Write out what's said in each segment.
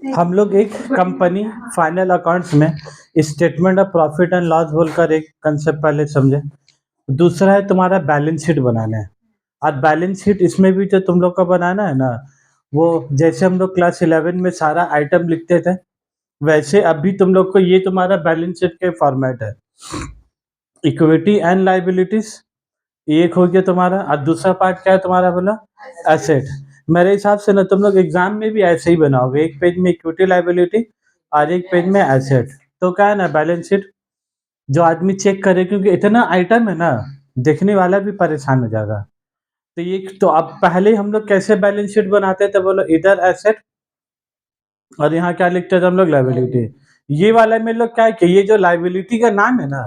हम लोग एक कंपनी फाइनल अकाउंट्स में statement of profit and loss बोलकर एक कंसेप्ट पहले समझे। दूसरा है तुम्हारा बैलेंस शीट बनाना है। और बैलेंस शीट इसमें भी जो तुम लोग को बनाना है ना, वो जैसे हम लोग क्लास 11 में सारा आइटम लिखते थे, वैसे अभी तुम लोग को ये तुम्हारा बैलेंस शीट के फॉर्मेट है। इक्विटी एंड लाइबिलिटीज एक हो गया तुम्हारा, और दूसरा पार्ट क्या है तुम्हारा बोला, एसेट। मेरे हिसाब से ना तुम लोग एग्जाम में भी ऐसे ही बनाओगे, एक पेज में इक्विटी लाइबिलिटी और एक पेज में एसेट। तो क्या है ना, बैलेंस शीट जो आदमी चेक करे, क्योंकि इतना आइटम है ना, देखने वाला भी परेशान हो जाएगा। तो ये तो अब पहले हम लोग कैसे बैलेंस शीट बनाते थे बोलो, इधर एसेट और यहाँ क्या लिखते थे हम लोग, लाइबिलिटी। ये वाला में लोग क्या है कि ये जो लाइबिलिटी का नाम है ना,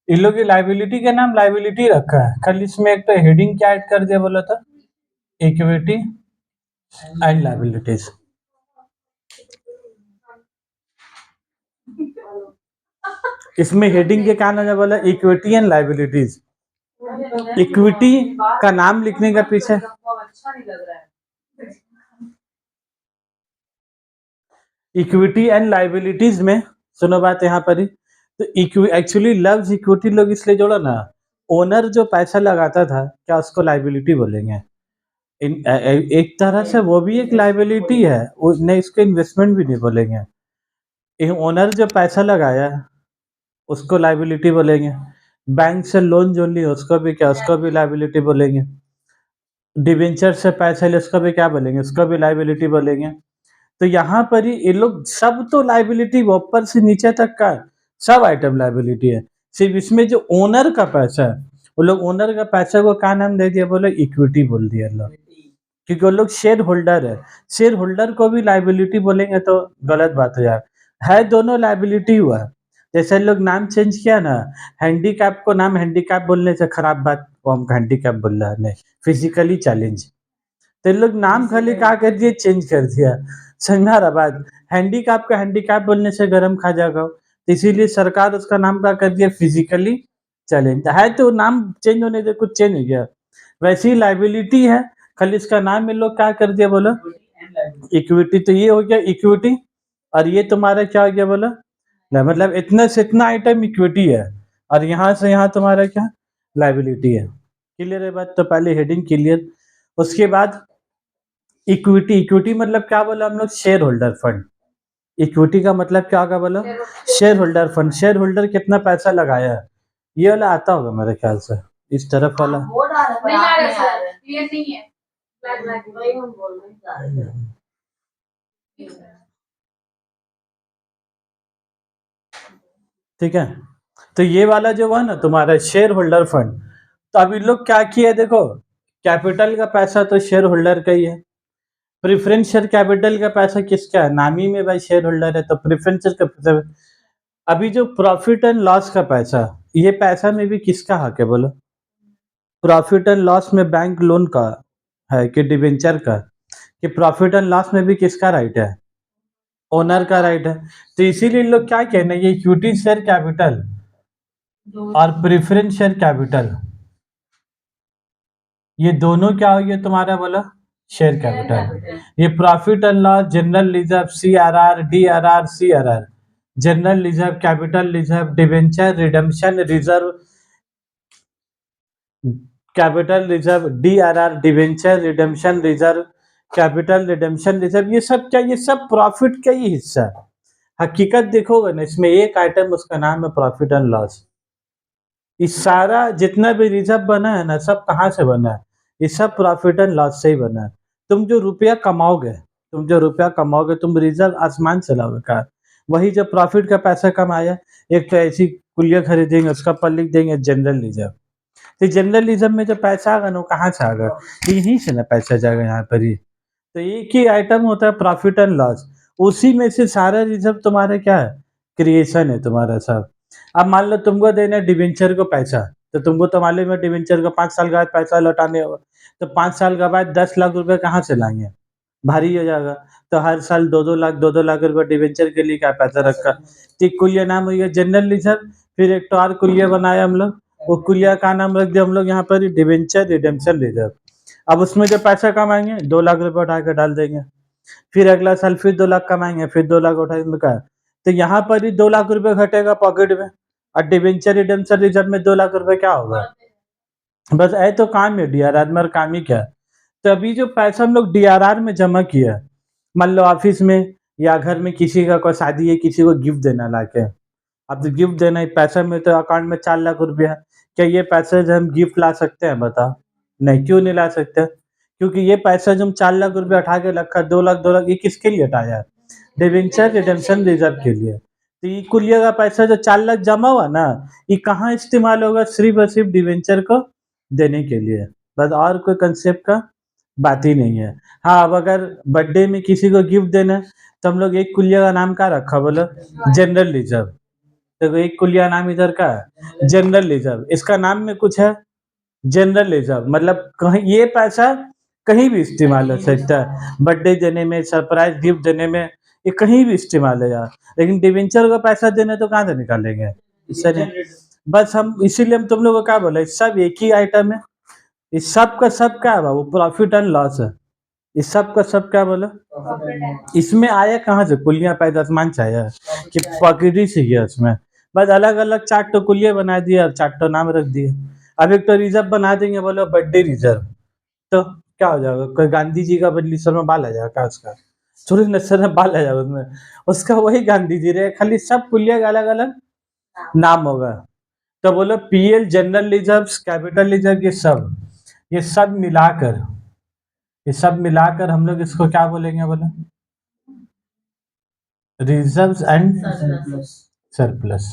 इन लोग की लाइबिलिटी का नाम लाइबिलिटी रखा है, खाली इसमें एक तो हेडिंग क्या ऐड कर दिया बोला था, इक्विटी एंड लाइबिलिटीज। इसमें हेडिंग के क्या नाम है बोला, इक्विटी एंड लाइबिलिटीज। इक्विटी का नाम लिखने का पीछे इक्विटी एंड लाइबिलिटीज में सुनो बात यहाँ पर ही। तो एक्चुअली लव्स इक्विटी लोग इसलिए जोड़ा ना, ओनर जो पैसा लगाता था क्या उसको लाइबिलिटी बोलेंगे। एक तरह से वो भी एक लाइबिलिटी है, नहीं इसको इन्वेस्टमेंट भी नहीं बोलेंगे। ओनर जो पैसा लगाया उसको लाइबिलिटी बोलेंगे। बैंक से लोन जो ली उसको भी क्या, उसको भी लाइबिलिटी बोलेंगे। डिवेंचर से पैसा ले उसको भी क्या बोलेंगे, उसको भी लाइबिलिटी बोलेंगे। तो यहाँ पर ही ये लोग सब तो लाइबिलिटी, ऊपर से नीचे तक का सब आइटम लाइबिलिटी है। सिर्फ इसमें जो ओनर का पैसा है, वो लोग ओनर का पैसा को क्या नाम दे दिया बोले, इक्विटी बोल दिया लोग, क्योंकि वो लोग शेयर होल्डर है। शेयर होल्डर को भी लाइबिलिटी बोलेंगे तो गलत बात हो जाए, है दोनों लाइबिलिटी हुआ। जैसे लोग नाम चेंज किया ना, हैंडीकैप को नाम हैंडीकैप बोलने से खराब बात, वो हम हैंडीकैप बोल रहा है, नहीं फिजिकली चैलेंज। तो लोग नाम खाली क्या कर दिए, चेंज कर दिया। समझा रहा बात, हैंडीकैप का हैंडीकैप बोलने से गरम खा जाएगा, तो इसीलिए सरकार उसका नाम क्या कर दिया, फिजिकली चैलेंज है। तो नाम चेंज होने से कुछ चेंज हो गया, वैसी लाइबिलिटी है, खाली इसका नाम इन लोग क्या कर दिया बोलो, इक्विटी। तो ये हो गया इक्विटी, और ये तुम्हारा क्या हो गया बोलो ना, मतलब इतना से इतना आइटम इक्विटी है, और यहाँ से यहाँ तुम्हारा क्या, लाइबिलिटी है। क्लियर है बात, तो पहले हेडिंग क्लियर। उसके बाद इक्विटी, इक्विटी मतलब क्या बोला हम लोग, शेयर होल्डर फंड। इक्विटी का मतलब क्या होगा बोलो, share holder fund. Share holder कितना पैसा लगाया है, ये वाला आता होगा मेरे ख्याल से, इस तरफ वाला ये नहीं है। ठीक है, तो ये वाला जो हुआ ना तुम्हारा शेयर होल्डर फंड, तो अब इन लोग क्या किया देखो, कैपिटल का पैसा तो शेयर होल्डर का ही है। प्रेफरेंस शेयर कैपिटल का पैसा किसका है, नामी में भाई शेयर होल्डर है, तो प्रेफरेंस शेयर का पैसा। अभी जो प्रॉफिट एंड लॉस का पैसा, ये पैसा में भी किसका हक है बोलो, प्रॉफिट एंड लॉस में बैंक लोन का है कि डिवेंचर का, कि प्रॉफिट एंड लॉस में भी किसका राइट है, ओनर का राइट है। तो इसीलिए लोग क्या कहना है, ये इक्विटी शेयर कैपिटल और प्रेफरेंस शेयर कैपिटल, ये दोनों क्या हो गया तुम्हारा बोला, शेयर कैपिटल। ये profit and loss, general reserve, CRR, DRR, CRR, general reserve, capital reserve, debenture, redemption reserve, capital reserve, DRR, debenture, redemption reserve, capital redemption reserve, ये सब क्या, ये सब प्रॉफिट का ही हिस्सा है। हकीकत देखोगे ना, इसमें एक आइटम उसका नाम है प्रॉफिट एंड लॉस। इस सारा जितना भी रिजर्व बना है ना, सब कहाँ से बना है, ये सब प्रॉफिट एंड लॉस से ही बना है। तुम जो रुपया कमाओगे तुम रिजर्व आसमान से लाओगे का, वही जो प्रॉफिट का पैसा कमाया, एक तो ऐसी कुलिया खरीदेंगे उसका पर लिख देंगे जनरल रिजर्व। तो जनरल रिजर्व में जो पैसा आएगा ना, वो कहाँ से आएगा, यहीं से ना पैसा जाएगा यहाँ पर ही। तो एक ही आइटम होता है प्रॉफिट एंड लॉस, उसी में से सारा रिजर्व तुम्हारा क्या है, क्रिएशन है तुम्हारा सब। अब मान लो तुमको देना है डिवेंचर को पैसा, तो तुमको तो मालूम है डिवेंचर को 5 साल के बाद पैसा लौटाने होगा, तो 5 साल के बाद 10 लाख रुपए कहाँ से लाएंगे, भारी हो जाएगा। तो हर साल 2-2 लाख रुपए डिवेंचर के लिए क्या पैसा रखा। तो एक कुलिया नाम हो गया जनरल रिजर्व, फिर एक तो और कुलिया बनाया हम लोग, वो कुलिया का नाम रख दिया हम लोग यहाँ पर डिवेंचर रिडेम्पशन रिजर्व। अब उसमें जो पैसा कमाएंगे 2 लाख रुपए उठा के डाल देंगे, फिर अगला साल फिर 2 लाख कमाएँगे, फिर 2 लाख उठाएँगे में का तो यहाँ पर ही 2 लाख रुपए घटेगा पॉकेट में और डिबेंचर रिडेम्पशन रिजर्व में 2 लाख रुपए क्या होगा? बस यही तो काम है डीआरआर में और काम ही क्या है? तो अभी जो पैसा हम लोग डीआरआर में जमा किया है, मान लो ऑफ़िस में या घर में किसी का कोई शादी है, किसी को गिफ्ट देना लाके, अब तो गिफ्ट देना है पैसा में तो अकाउंट में 4 लाख रुपया है, क्या ये पैसे जो हम गिफ्ट ला सकते हैं बताओ? नहीं, क्यों नहीं ला सकते? क्योंकि ये पैसा जो हम 4 लाख रुपया उठा के रखा 2 लाख ये किसके लिए उठाया है? डिबेंचर रिडेम्पशन रिज़र्व के लिए। तो ये कुल ये का पैसा जो 4 लाख जमा हुआ ना, ये कहाँ इस्तेमाल होगा? सिर्फ़ और सिर्फ़ डिबेंचर को देने के लिए। बस और कोई कांसेप्ट का बात ही नहीं है। हाँ, अब अगर बर्थडे में किसी को गिफ्ट देना है, तो हम लोग एक कुलिया का नाम क्या रखा बोलो? General reserve. देखो एक कुलिया नाम इधर का है, जनरल रिज़र्व। इसका नाम में कुछ है? जनरल रिज़र्व मतलब कहीं ये पैसा कहीं भी इस्तेमाल हो सकता है। बर्थडे देने में, सरप्राइज़ गिफ्ट देने में, ये कहीं भी इस्तेमाल है यार। लेकिन डिबेंचर का पैसा देना है तो कहाँ से निकालेंगे? इससे नहीं बस हम इसीलिए हम तुम लोगों को क्या बोले, सब एक ही आइटम है। इस सब का सब क्या है बाबू? प्रॉफ़िट एंड लॉस है। इस सब का सब क्या बोला? इसमें आया कहाँ से? कुलियाँ पैदा आसमान से आया है कि प्रकृति से ही है इसमें। बस अलग-अलग 4 ठो कुलिया बना दिया और 4 ठो नाम रख दिए। अब एक तो रिज़र्व बना देंगे बोलो बर्थडे रिज़र्व, तो क्या हो जाएगा? कोई गांधी जी का बदली सर में बाल आ जाएगा क्या उसका? थोड़ी ना सर में बाल आ जाएगा उसमें। उसका वही गांधी जी रहेगा, खाली सब कुलिया का अलग-अलग नाम होगा। तो बोलो PL, general reserves, capital reserve ये सब मिलाकर हम लोग इसको क्या बोलेंगे बोलो? Reserves and surplus.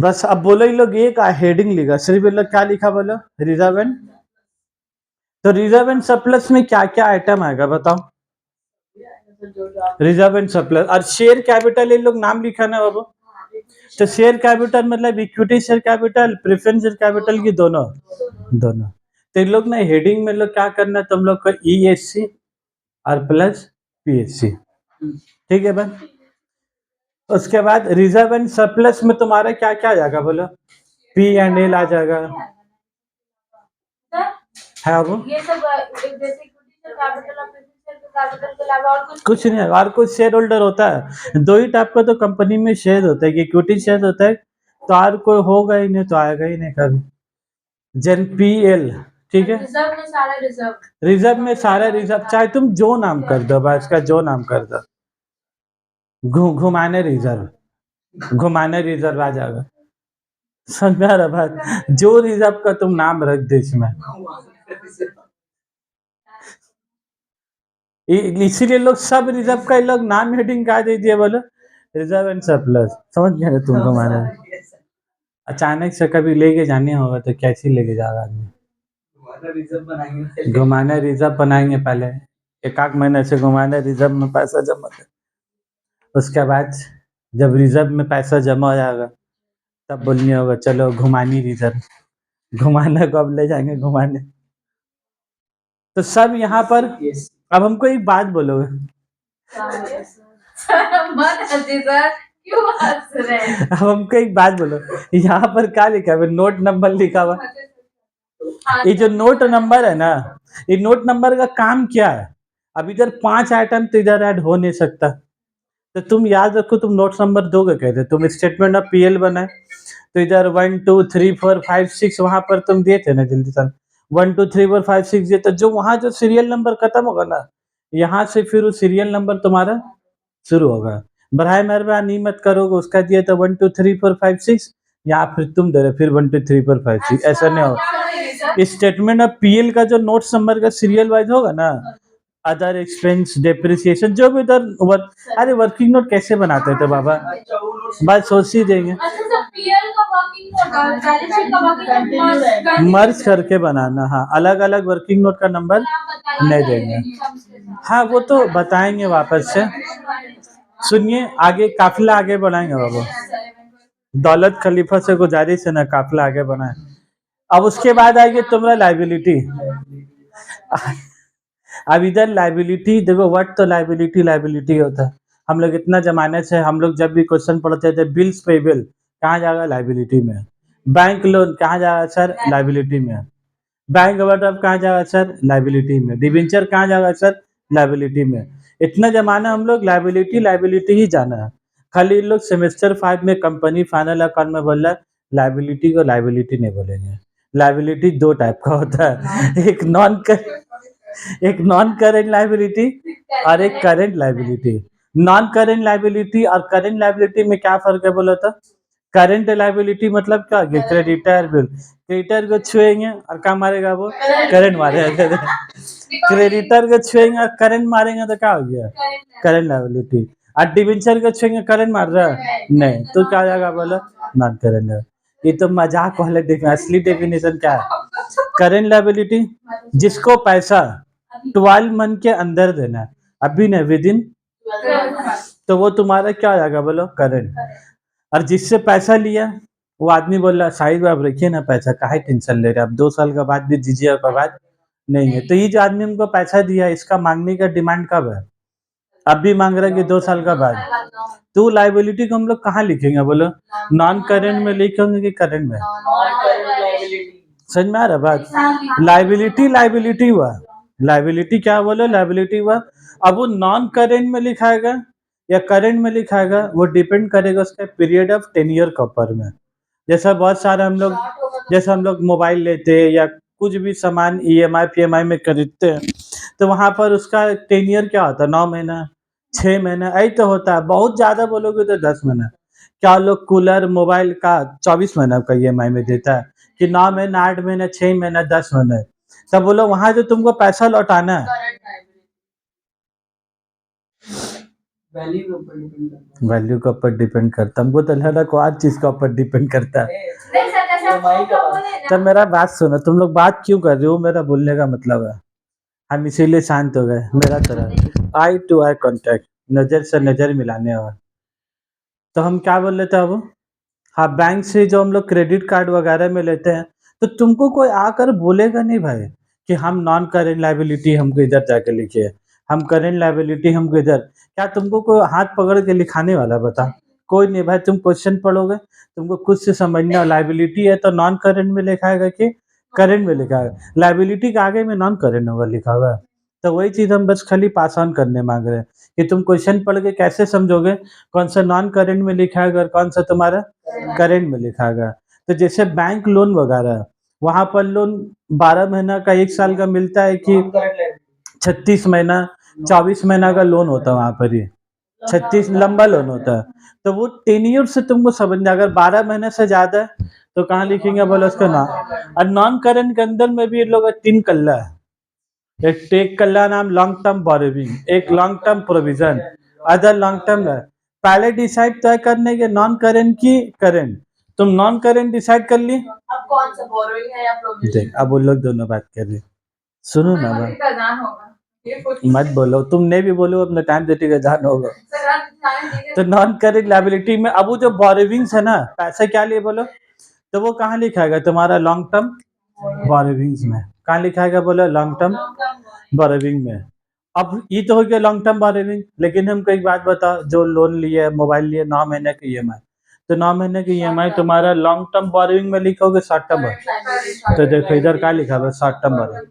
बस अब बोलो ये लोग एक हेडिंग लिखा, सिर्फ ये लोग क्या लिखा बोलो? रिजर्व एंड तो रिजर्व एंड सरप्लस में क्या-क्या आइटम आएगा बताओ? रिजर्व एंड सरप्लस और शेयर कैपिटल ये लोग नाम लिखा ना बाबू? तो शेयर कैपिटल मतलब equity share capital, preference share capital की दोनों? दोनों। तो इन लोग ना हेडिंग में लोग क्या करना है तुम लोग को ईएससी और प्लस पीएससी। ठीक है बस? उसके बाद रिजर्व एंड सरप्लस में तुम्हारा क्या-क्या आ जाएगा बोलो? पी एंड एल आ जाएगा। है बाबू? ये सब जैसे कैपिटल और कैपिटल के अलावा और कुछ नहीं है और कुछ शेयर होल्डर होता है। 2 ही टाइप का तो कंपनी में शेयर होता है कि इक्विटी शेयर होता है, तो और कोई होगा ही नहीं तो आएगा ही नहीं कभी। जेन पीएल ठीक है? रिजर्व में सारा रिजर्व चाहे तुम जो नाम कर दो बस इसका जो नाम कर दो। घुमाने रिजर्व आ जाएगा। समझा रहा बात? जो रिजर्व का तुम नाम रख दे इसमें। इसीलिए लोग सब रिजर्व का लोग नाम हेडिंग क्या दे दिए बोलो? Reserve and surplus. समझ गए ना तुम घुमाने? अचानक से कभी लेके जाने होगा तो कैसे लेके जाएगा आदमी? घुमाने रिजर्व बनाएंगे पहले, एक आध महीने से घुमाने रिजर्व में पैसा जमा कर, उसके बाद जब रिजर्व में पैसा जमा हो जाएगा तब बोलने होगा चलो घुमानी रिजर्व। घुमाने को अब ले जाएंगे घुमाने। तो सब यहाँ पर अब हमको एक बात बोलो। अब हमको एक बात बोलो, यहाँ पर क्या लिखा है? नोट नंबर लिखा हुआ। ये जो नोट नंबर है ना, ये नोट नंबर का काम क्या है? अब इधर 5 आइटम तो इधर ऐड हो नहीं सकता, तो तुम याद रखो तुम नोट नंबर दोगे कैसे? तुम स्टेटमेंट ऑफ पीएल बनाए तो इधर 1 2 3 4 5 6 वहां पर तुम दिए थे ना जल्दी से 1 2 3 4 5 6 दिए, तो जो वहां जो सीरियल नंबर खत्म होगा ना, यहाँ से फिर वो सीरियल नंबर तुम्हारा शुरू होगा। बराए मेहरबानी मत करोगे उसका दिया तो 1 2 3 4 5 6 या फिर तुम दे रहे फिर 1 2 3 4 5 6 ऐसा नहीं होगा। स्टेटमेंट ऑफ पीएल का जो नोट्स नंबर का सीरियल वाइज होगा ना, अदर एक्सपेंस डेप्रिसिएशन जो भी उधर अरे वर्किंग नोट कैसे बनाते थे बाबा? बात सोच ही देंगे। मर्ज करके बनाना, हाँ अलग अलग वर्किंग नोट का नंबर नहीं देंगे। हाँ वो तो बताएंगे वापस से। सुनिए आगे काफिला आगे बढ़ाएंगे बाबू। दौलत खलीफा से गुजारिश है ना काफिला आगे बढ़ाएं। अब उसके बाद आएगी तुम्हारा लाइबिलिटी। अब इधर लाइबिलिटी देखो, व्हाट तो लाइबिलिटी होता है। हम लोग इतना जमाने से हम लोग जब भी क्वेश्चन पढ़ते थे बिल्स पेबल कहाँ जाएगा? लाइबिलिटी में। बैंक लोन कहाँ जाएगा सर? लाइबिलिटी में। बैंक ओवरड्राफ्ट कहाँ जाएगा सर? लाइबिलिटी में। डिबेंचर कहाँ जाएगा सर? लायबिलिटी में। इतना ज़माना हम लोग लायबिलिटी ही जाना है। खाली इन लोग सेमेस्टर 5 में कंपनी फाइनल अकाउंट में बोल रहा है, लायबिलिटी को लायबिलिटी नहीं बोलेंगे। लायबिलिटी 2 टाइप का होता है, एक नॉन करेंट लायबिलिटी और एक current liability. Non current liability और करेंट लायबिलिटी में क्या फ़र्क है बोलो तो? करंट लायबिलिटी मतलब क्या हो गया? Creditor bill. क्रेडिटर को छुएंगे और क्या मारेगा वो? करंट मारेगा। क्रेडिटर को छुएंगे और करंट मारेंगे तो क्या हो गया? Current liability. और डिबेंचर को छुएंगे करंट मार रहा है? नहीं, तो क्या हो जाएगा बोलो? Non current liability. ये तो मजाक वाले असली डेफिनेशन क्या है? करंट लायबिलिटी जिसको पैसा 12 मंथ के अंदर देना है, अभी नहीं, विद इन, तो वो तुम्हारा क्या हो जाएगा बोलो? करंट। और जिससे पैसा लिया वो आदमी बोल रहा साहिब आप रखिए ना पैसा, काहे टेंशन ले रहे हैं, अब 2 साल के बाद भी दीजिए, उसके बाद नहीं है। तो ये जो आदमी हमको पैसा दिया इसका मांगने का डिमांड कब है? अब भी मांग रहा है कि 2 साल का बाद। तो लायबिलिटी को हम लोग कहाँ लिखेंगे बोलो? नॉन करंट में लिखेंगे कि करंट में? समझ में आ रहा बात? लायबिलिटी लायबिलिटी हुआ, लायबिलिटी क्या बोलो? लायबिलिटी हुआ। अब वो नॉन करंट में लिखाएगा या करंट में लिखाएगा वो डिपेंड करेगा उसके पीरियड ऑफ टेन्योर के ऊपर में। जैसा बहुत सारे हम लोग, जैसे हम लोग मोबाइल लेते हैं या कुछ भी सामान ईएमआई पीएमआई में खरीदते हैं, तो वहां पर उसका टेन्योर क्या होता है? 9 महीना, 6 महीना, यही तो होता है। बहुत ज्यादा बोलोगे तो 10 महीना। क्या लोग कूलर मोबाइल का 24 महीना का ईएमआई में देता है कि 9 महीना, 8 महीना, 6 महीना, 10 महीना? तब बोलो वहां जो तुमको पैसा लौटाना है, वैल्यू के ऊपर डिपेंड करता है। हमको तो लग रहा है और चीज के ऊपर डिपेंड करता है। तब मेरा बात सुनो, तुम लोग बात क्यों कर रहे हो? मेरा बोलने का मतलब है हम इसीलिए शांत हो गए। मेरा तरह आई टू आई कांटेक्ट, नजर से नजर मिलाने हुआ। तो हम क्या बोल रहे थे अब? हाँ, बैंक से जो हम लोग क्रेडिट कार्ड वगैरह में लेते हैं, तो तुमको कोई आकर बोलेगा नहीं भाई कि हम नॉन करेंट लायबिलिटी हमको इधर जाके लिखिए, हम करेंट लायबिलिटी हमको इधर। क्या तुमको कोई हाथ पकड़ के लिखाने वाला बता? कोई नहीं भाई। तुम क्वेश्चन पढ़ोगे, तुमको खुद से समझना, लायबिलिटी है तो नॉन करेंट में लिखाएगा कि करेंट में लिखाएगा? लायबिलिटी के आगे में नॉन करेंट होगा लिखा हुआ है। तो वही चीज़ हम बस खाली पास ऑन करने मांग रहे हैं कि तुम क्वेश्चन पढ़ के कैसे समझोगे कौन सा नॉन करेंट में लिखाएगा और कौन सा तुम्हारा करेंट में लिखाएगा। तो जैसे बैंक लोन वगैरह, वहाँ पर लोन 12 महीना का, 1 साल का मिलता है कि 36 महीना, 24 महीना का लोन होता है वहाँ पर ही। 36 लंबा लोन होता है। तो वो टेन्योर से तुमको समझना, अगर 12 महीने से ज़्यादा है तो कहाँ लिखेंगे बोलो उसका नाम। और नॉन करेंट के अंदर में भी ये लोग 3 कल्ला है। एक कल्ला नाम लॉन्ग टर्म बोरोविंग, एक long term provision, other long term है। पहले डिसाइड तय करने के नॉन करेंट की करेंट। तुम नॉन करेंट डिसाइड कर ली, अब कौन सा बोरोइंग है या प्रोविजन? देख अब वो लोग दोनों बात कर रहे, सुनो ना बात, मत बोलो, तुमने भी बोलो अपना टाइम देते हुए जान होगा। तो नॉन करेंट लायबिलिटी में अब वो जो बोरोविंग्स है ना, पैसा क्या लिए बोलो, तो वो कहाँ लिखाएगा तुम्हारा? लॉन्ग टर्म बोरोविंग्स में। कहाँ लिखाएगा बोलो? लॉन्ग टर्म बोरोविंग में। अब ये तो हो गया लॉन्ग टर्म बोरोविंग। लेकिन हमको एक बात बताओ, जो लोन लिए, मोबाइल लिए, 9 महीने की ईएमआई, तो 9 महीने की ईएमआई तुम्हारा लॉन्ग टर्म बोरोविंग में लिखोगे शॉर्ट टर्म? तो देखो इधर क्या लिखा हुआ? Short term borrowing.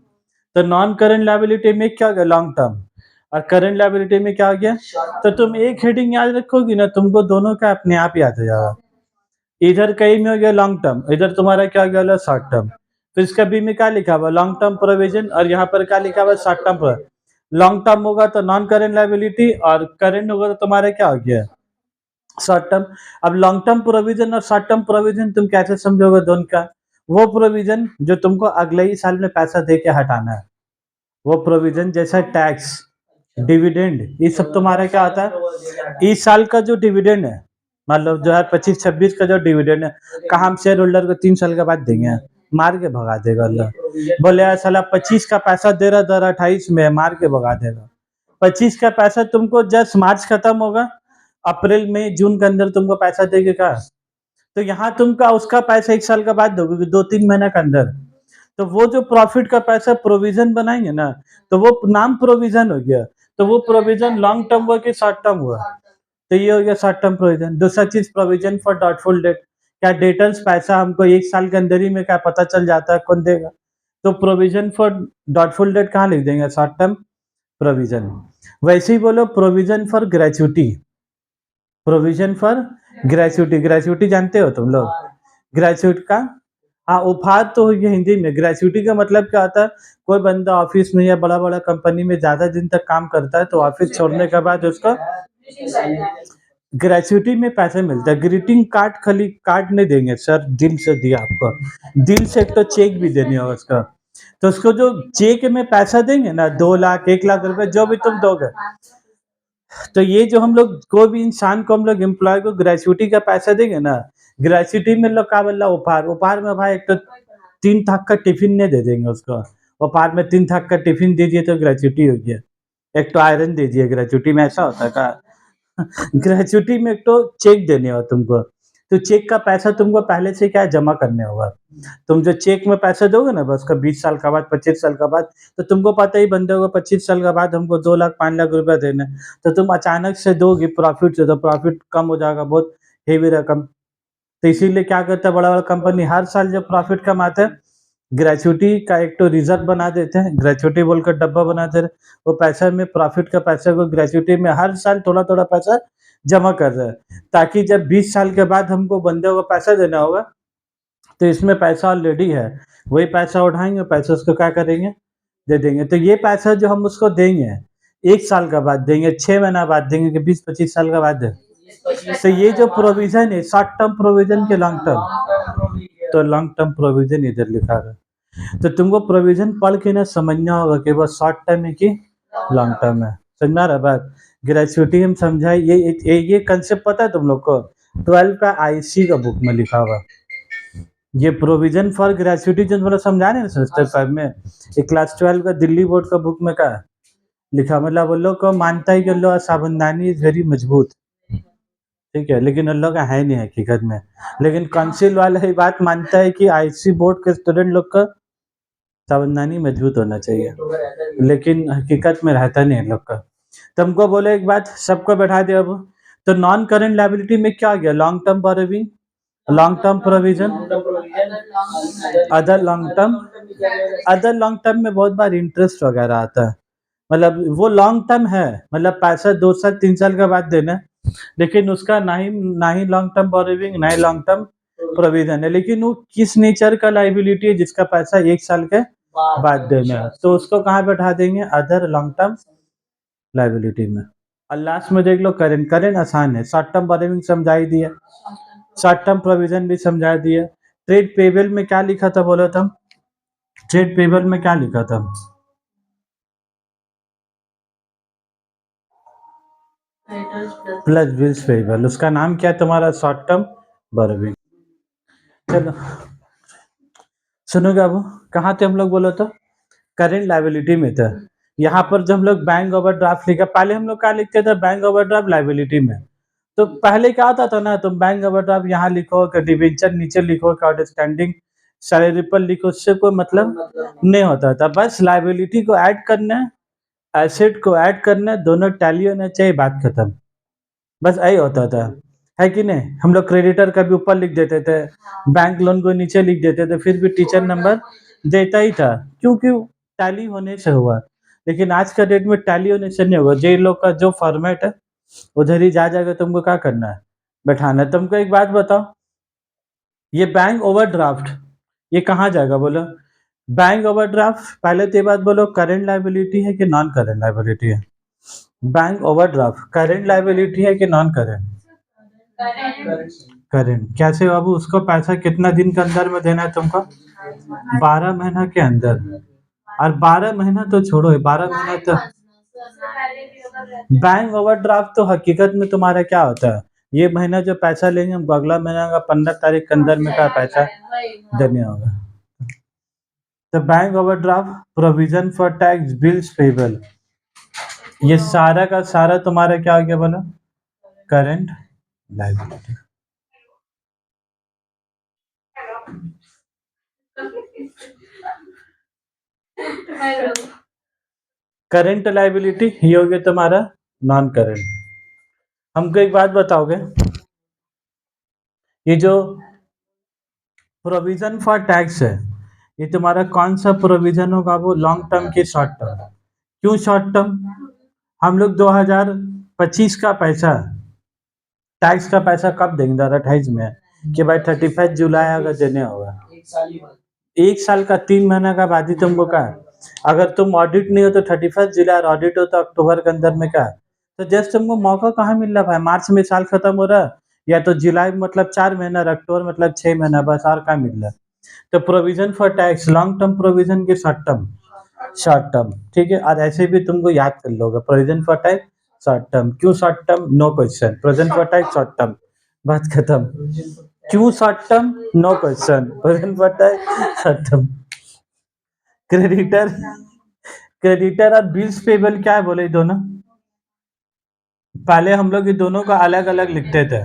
तो नॉन करंट लायबिलिटी में क्या हो गया? Long term. और करंट लायबिलिटी में क्या हो गया? तो तुम एक हेडिंग याद रखोगी ना, तुमको दोनों का अपने आप याद हो जाएगा। इधर कहीं में हो गया लॉन्ग टर्म, इधर तुम्हारा क्या हो गया? Short term. तो इसका बी में क्या लिखा हुआ? लॉन्ग टर्म प्रोविजन, और यहाँ पर क्या लिखा हुआ? Short term. लॉन्ग टर्म होगा तो नॉन करेंट लायबिलिटी, और करेंट होगा तो तुम्हारा क्या हो गया? Short term. अब लॉन्ग टर्म प्रोविजन और शॉर्ट टर्म प्रोविजन तुम कैसे समझोगे दोनों का? वो प्रोविजन जो तुमको अगले ही साल में पैसा दे के हटाना है, वो प्रोविजन जैसा टैक्स, डिविडेंड, ये सब तुम्हारा क्या आता है? इस साल का जो डिविडेंड है, मतलब 2025-26 का जो डिविडेंड है, कहा हम शेयर होल्डर को 3 साल के बाद देंगे? मार के भगा देगा अल्लाह। बोले यार साला 25 का पैसा दे रहा 2028 में, मार के भगा देगा। 25 का पैसा तुमको जस्ट मार्च खत्म होगा, अप्रैल मई जून के अंदर तुमको पैसा देगा क्या? तो यहाँ तुमका उसका पैसा 1 साल के बाद दोगे, 2-3 महीने के अंदर। तो वो जो प्रॉफिट का पैसा प्रोविजन बनाएंगे ना, तो वो नाम प्रोविजन हो गया। तो वो प्रोविजन लॉन्ग टर्म हुआ कि शॉर्ट टर्म हुआ? तो ये हो गया शॉर्ट टर्म प्रोविजन। दूसरा चीज प्रोविजन फॉर डॉटफुल डेट, क्या डेटर्स पैसा हमको 1 साल के अंदर ही में क्या पता चल जाता है कौन देगा? तो प्रोविजन फॉर डॉटफुल डेट कहाँ लिख देंगे? Short term. प्रोविजन। वैसे ही बोलो provision for gratuity, provision for gratuity, gratuity जानते हो तुम लोग? ग्रेचुटी का हाँ, उपहार तो ये हिंदी में, ग्रेचुटी का मतलब क्या होता है, कोई बंदा ऑफिस में या बड़ा-बड़ा कंपनी में ज़्यादा दिन तक काम करता है, तो ऑफिस छोड़ने के बाद उसको ग्रेचुटी में पैसे मिलते हैं। ग्रीटिंग कार्ड खाली कार्ड नहीं देंगे सर, दिल से दिया आपको। दिल से एक तो चेक भी देनी होगा उसका। तो उसको जो चेक में पैसा देंगे ना 2 लाख, 1 लाख रुपए जो भी तुम दोगे, तो ये जो हम लोग कोई भी इंसान को हम लोग एम्प्लॉय को ग्रेचुटी का पैसा देंगे ना, ग्रेचुटी में लोग क्या बोला उपहार, उपहार में भाई एक तो 3 थाक का टिफ़िन नहीं दे देंगे उसको। उपहार में 3 थाक का टिफ़िन दे दिए तो ग्रेचुटी हो गया। एक तो आयरन दे दिए, ग्रेचुटी में ऐसा होता है क्या? ग्रेचुटी में एक तो चेक देने हो तुमको, तो चेक का पैसा तुमको पहले से क्या है जमा करने होगा। तुम जो चेक में पैसा दोगे ना बस का 20 साल का बाद, 25 साल का बाद, तो तुमको पता ही बंदे को 25 साल के बाद हमको 2 लाख 5 लाख रुपए देने हैं, तो तुम अचानक से दोगे प्रॉफिट से, तो प्रॉफिट कम हो जाएगा, बहुत हेवी रकम। तो इसीलिए क्या करता है बड़ा-बड़ा कंपनी हर साल जब प्रॉफिट कमाते हैं, ग्रेचुटी का एक तो रिज़र्व बना देते हैं, ग्रेचुटी बोलकर डब्बा बना दे रहे हैं। वो पैसा में प्रॉफिट का पैसा को ग्रेचुटी में हर साल थोड़ा-थोड़ा पैसा जमा कर रहे हैं, ताकि जब 20 साल के बाद हमको बंदे को पैसा देना होगा, तो इसमें पैसा ऑलरेडी है। वही पैसा उठाएँगे, पैसा उसको क्या करेंगे, दे देंगे। तो ये पैसा जो हम उसको देंगे, 1 साल के बाद देंगे, 6 महीना बाद देंगे कि 20-25 साल के बाद दें। तो ये जो प्रोविज़न है शॉर्ट टर्म प्रोविज़न के लॉन्ग टर्म, तो लॉन्ग टर्म प्रोविज़न इधर लिखा है। तो तुमको प्रोविज़न पढ़ के ना समझना होगा कि वो शॉर्ट टर्म है कि लॉन्ग टर्म है। समझ में आ रहा है बात? ग्रेचुटी हम समझाए ये कांसेप्ट पता है तुम लोग को? 12 का आईसी का बुक में लिखा हुआ। ये प्रोविज़न फॉर ग्रेचुटी जो तुम लोग समझा रहे हैं ना सेमेस्टर 5 में, ये क्लास 12 का दिल्ली बोर्ड का बुक में क्या है? लिखा मतलब उन लोग को मानता है कि उन लोग का साबुनदानी इज़ वेरी मजबूत। ठीक है, लेकिन उन लोग का है नहीं हकीकत में। लेकिन काउंसिल वाला ये बात मानता है कि आईसी बोर्ड के स्टूडेंट लोग का सावधानी मजबूत होना चाहिए, लेकिन हकीकत में रहता नहीं है इन लोग का। तुमको बोले एक बात, सबको बैठा दिया अब, तो नॉन करंट लायबिलिटी में क्या आ गया? Long term borrowing, long term provision, other long term, other long term में बहुत बार इंटरेस्ट वगैरह आता है। मतलब वो लॉन्ग टर्म है, मतलब पैसा 2 साल 3 साल के बाद देना है, लेकिन उसका ना ही लॉन्ग टर्म बोरोविंग, ना ही लॉन्ग टर्म प्रोविजन है, लेकिन वो किस नेचर का लायबिलिटी है जिसका पैसा 1 साल के बाद देना है, तो उसको कहाँ बैठा देंगे? अदर लॉन्ग टर्म लायबिलिटी में। और लास्ट में देख लो करंट, करंट आसान है, शॉर्ट टर्म बोरोविंग समझा ही दिया, शॉर्ट टर्म प्रोविजन भी समझा दिया। ट्रेड पेबल में क्या लिखा था बोलो तुम? ट्रेड पेबल में क्या लिखा था? प्लस बिल्स पेबल, उसका नाम क्या है तुम्हारा? Short term borrowing. चलो सुनोगे अब, कहाँ थे हम लोग बोलो तो? करंट लायबिलिटी में था। यहाँ पर जब हम लोग बैंक ओवरड्राफ्ट लिखा, पहले हम लोग क्या लिखते थे? बैंक ओवरड्राफ्ट लायबिलिटी में। तो पहले क्या होता था ना, तुम बैंक ओवरड्राफ्ट यहाँ लिखो, डिबेंचर नीचे लिखो, आउटस्टैंडिंग सैलरी पर लिखो, उससे कोई मतलब नहीं होता था। बस लायबिलिटी को ऐड करना है, एसेट को ऐड करना है, दोनों टैली होना चाहिए, बात खत्म। बस यही होता था, है कि नहीं? हम लोग क्रेडिटर का भी ऊपर लिख देते थे, बैंक लोन को नीचे लिख देते थे, फिर भी टीचर नंबर देता ही था, क्योंकि टैली होने से हुआ। लेकिन आज का डेट में टैली होने से नहीं होगा, जे लोग का जो फॉर्मेट है उधर ही जा जाकर तुमको क्या करना है? बैठाना है। तुमको एक बात बताओ, ये बैंक ओवरड्राफ्ट ये कहाँ जाएगा बोलो? बैंक ओवरड्राफ्ट, पहले तो ये बात बोलो, करंट लायबिलिटी है कि नॉन करंट लायबिलिटी है? बैंक ओवरड्राफ्ट करंट लायबिलिटी है कि नॉन करंट? करंट। कैसे बाबू? उसको पैसा कितना दिन के अंदर में देना है तुमको? 12 महीना के अंदर। और 12 महीना तो छोड़ो, 12 महीना तो बैंक ओवरड्राफ्ट तो हकीकत में तुम्हारा क्या होता है? ये महीना जो पैसा लेंगे हमको अगला महीना का 15 तारीख के अंदर में क्या पैसा देने होगा। तो bank overdraft, provision for tax, bills payable, ये सारा का सारा तुम्हारा क्या हो गया बोलो? Current liability. करंट लायबिलिटी ये हो गया तुम्हारा नॉन करंट। हमको एक बात बताओगे, ये जो प्रोविजन फॉर टैक्स है, ये तुम्हारा कौन सा प्रोविजन होगा? वो लॉन्ग टर्म की शॉर्ट टर्म? क्यों शॉर्ट टर्म? हम लोग 2025 का पैसा, टैक्स का पैसा कब देंगे? 2028 में, कि भाई 31 जुलाई अगर देने होगा, एक साल का 3 महीना का बाद ही तुमको क्या, अगर तुम ऑडिट नहीं हो तो 31 जुलाई, और ऑडिट हो तो अक्टूबर के अंदर में क्या, तो जस्ट तुमको मौका कहाँ मिल रहा भाई? मार्च में साल खत्म हो रहा है, या तो जुलाई मतलब 4 महीना, और अक्टूबर मतलब 6 महीना, बस और क्या मिल रहा है? तो provision for tax, long term provision के शॉर्ट टर्म, शॉर्ट टर्म, ठीक है। और ऐसे भी तुमको याद कर लोगे, provision for tax short term, क्यों short term? No question, provision for tax short term, बात खत्म। क्यों short term? No question, provision for tax short term. Creditor, creditor और बिल्स पेबल क्या है बोले ये दोनों? पहले हम लोग ये दोनों का अलग अलग लिखते थे,